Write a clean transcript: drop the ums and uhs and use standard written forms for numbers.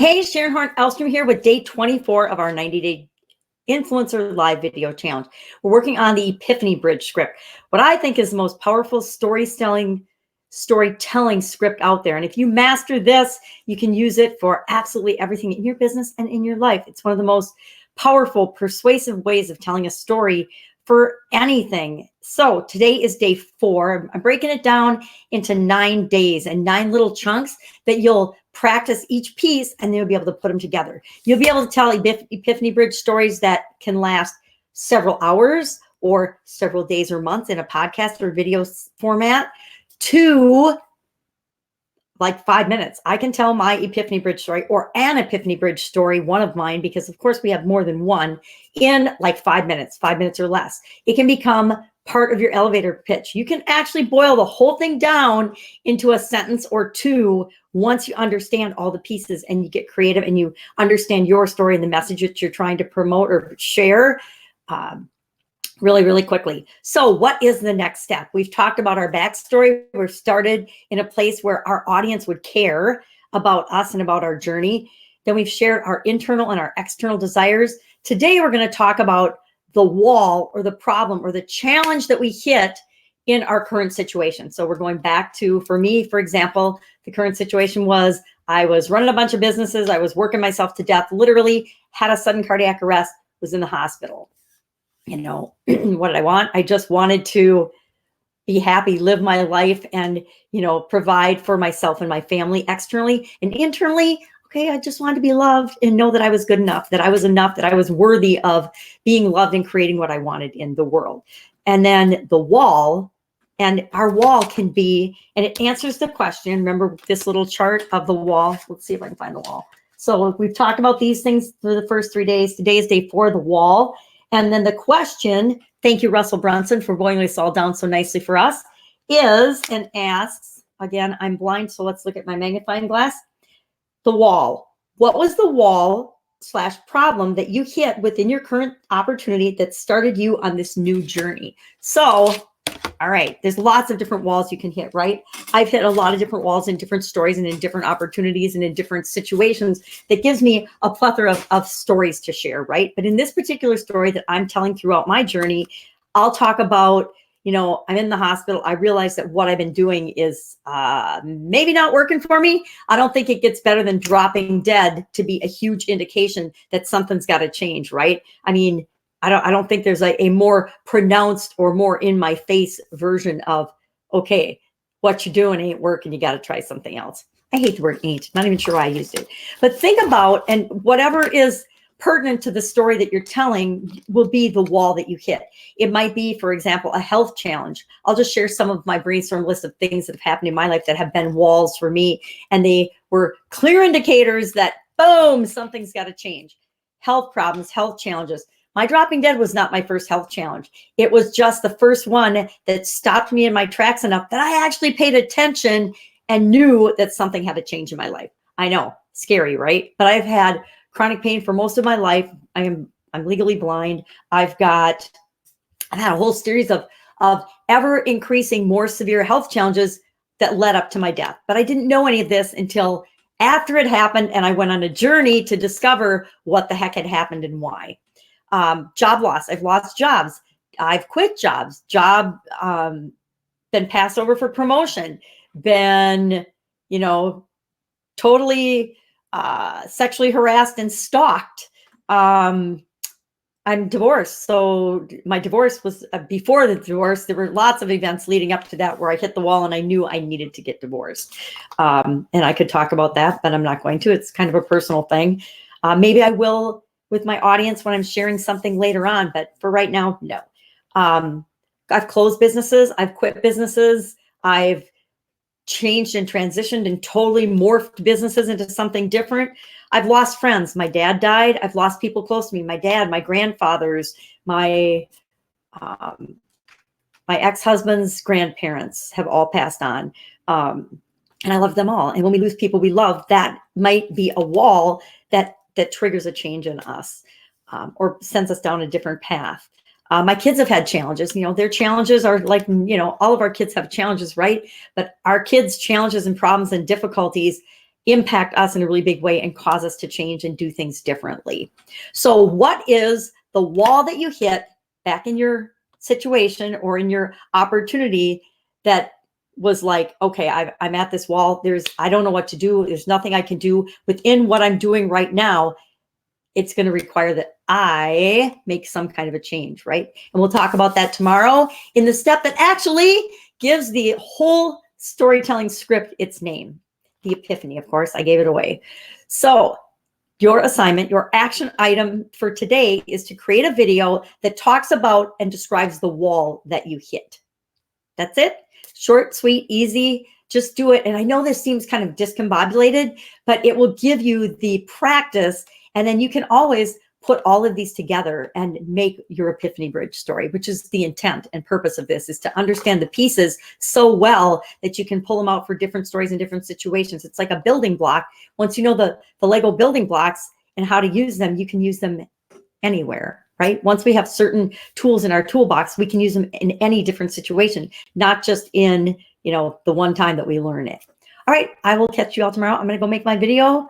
Hey, Sharon Horne-Ellstrom here with day 24 of our 90-day influencer live video challenge. We're working on the Epiphany Bridge Script, what I think is the most powerful storytelling script out there. And if you master this, you can use it for absolutely everything in your business and in your life. It's one of the most powerful, persuasive ways of telling a story for anything. So today is day 4. I'm breaking it down into 9 days and 9 little chunks that you'll practice each piece, and then you'll be able to put them together. You'll be able to tell Epiphany Bridge stories that can last several hours or several days or months in a podcast or video format to like 5 minutes. I can tell my Epiphany Bridge story or an Epiphany Bridge story, one of mine, because of course we have more than one, in like 5 minutes or less. It can become part of your elevator pitch. You can actually boil the whole thing down into a sentence or two once you understand all the pieces and you get creative and you understand your story and the message that you're trying to promote or share really, really quickly. So what is the next step? We've talked about our backstory. We're started in a place where our audience would care about us and about our journey. Then we've shared our internal and our external desires. Today, we're going to talk about the wall or the problem or the challenge that we hit in our current situation. So we're going back to, for me, for example, the current situation was I was running a bunch of businesses. I was working myself to death, literally had a sudden cardiac arrest, was in the hospital. You know, what did I want? I just wanted to be happy, live my life, and, you know, provide for myself and my family externally and internally. Okay, I just wanted to be loved and know that I was good enough, that I was worthy of being loved and creating what I wanted in the world. And then the wall, and our wall can be, and it answers the question. Remember this little chart of the wall? Let's see if I can find the wall. So we've talked about these things for the first 3 days. Today is day 4, the wall. And then the question, thank you, Russell Bronson, for boiling this all down so nicely for us, is and asks, again, I'm blind, so let's look at my magnifying glass. The wall. What was the wall / problem that you hit within your current opportunity that started you on this new journey? So, all right, there's lots of different walls you can hit, right? I've hit a lot of different walls in different stories and in different opportunities and in different situations that gives me a plethora of stories to share, right? But in this particular story that I'm telling throughout my journey, I'll talk about, you know, I'm in the hospital. I realize that what I've been doing is maybe not working for me. I don't think it gets better than dropping dead to be a huge indication that something's got to change, right? I mean, I don't think there's a more pronounced or more in my face version of, okay, what you're doing ain't working. You got to try something else. I hate the word ain't. Not even sure why I used it. But think about, and whatever is pertinent to the story that you're telling will be the wall that you hit. It might be, for example, a health challenge. I'll just share some of my brainstorm list of things that have happened in my life that have been walls for me. And they were clear indicators that, boom, something's got to change. Health problems, health challenges. My dropping dead was not my first health challenge. It was just the first one that stopped me in my tracks enough that I actually paid attention and knew that something had to change in my life. I know, scary, right? But I've had chronic pain for most of my life. I'm legally blind. I've had a whole series of ever increasing, more severe health challenges that led up to my death. But I didn't know any of this until after it happened, and I went on a journey to discover what the heck had happened and why. Job loss. I've lost jobs. I've quit jobs. Been passed over for promotion. Been, you know, totally sexually harassed and stalked. I'm divorced. So my divorce was before the divorce. There were lots of events leading up to that where I hit the wall and I knew I needed to get divorced. And I could talk about that, but I'm not going to. It's kind of a personal thing. Maybe I will with my audience when I'm sharing something later on, but for right now, no. I've closed businesses. I've quit businesses. I've changed and transitioned and totally morphed businesses into something different. I've lost friends. My dad died. I've lost people close to me. My dad, my grandfathers, my ex-husband's grandparents have all passed on. And I love them all. And when we lose people we love, that might be a wall that triggers a change in us or sends us down a different path. My kids have had challenges. You know, their challenges are like, you know, all of our kids have challenges, right? But our kids' challenges and problems and difficulties impact us in a really big way and cause us to change and do things differently. So what is the wall that you hit back in your situation or in your opportunity that was like, okay, I'm at this wall. I don't know what to do. There's nothing I can do within what I'm doing right now. It's going to require that I make some kind of a change, right? And we'll talk about that tomorrow in the step that actually gives the whole storytelling script its name. The Epiphany, of course, I gave it away. So your assignment, your action item for today is to create a video that talks about and describes the wall that you hit. That's it. Short, sweet, easy. Just do it. And I know this seems kind of discombobulated, but it will give you the practice. And then you can always put all of these together and make your Epiphany Bridge story, which is the intent and purpose of this, is to understand the pieces so well that you can pull them out for different stories in different situations. It's like a building block. Once you know the Lego building blocks and how to use them, you can use them anywhere, right? Once we have certain tools in our toolbox, we can use them in any different situation, not just in, the one time that we learn it. All right, I will catch you all tomorrow. I'm going to go make my video.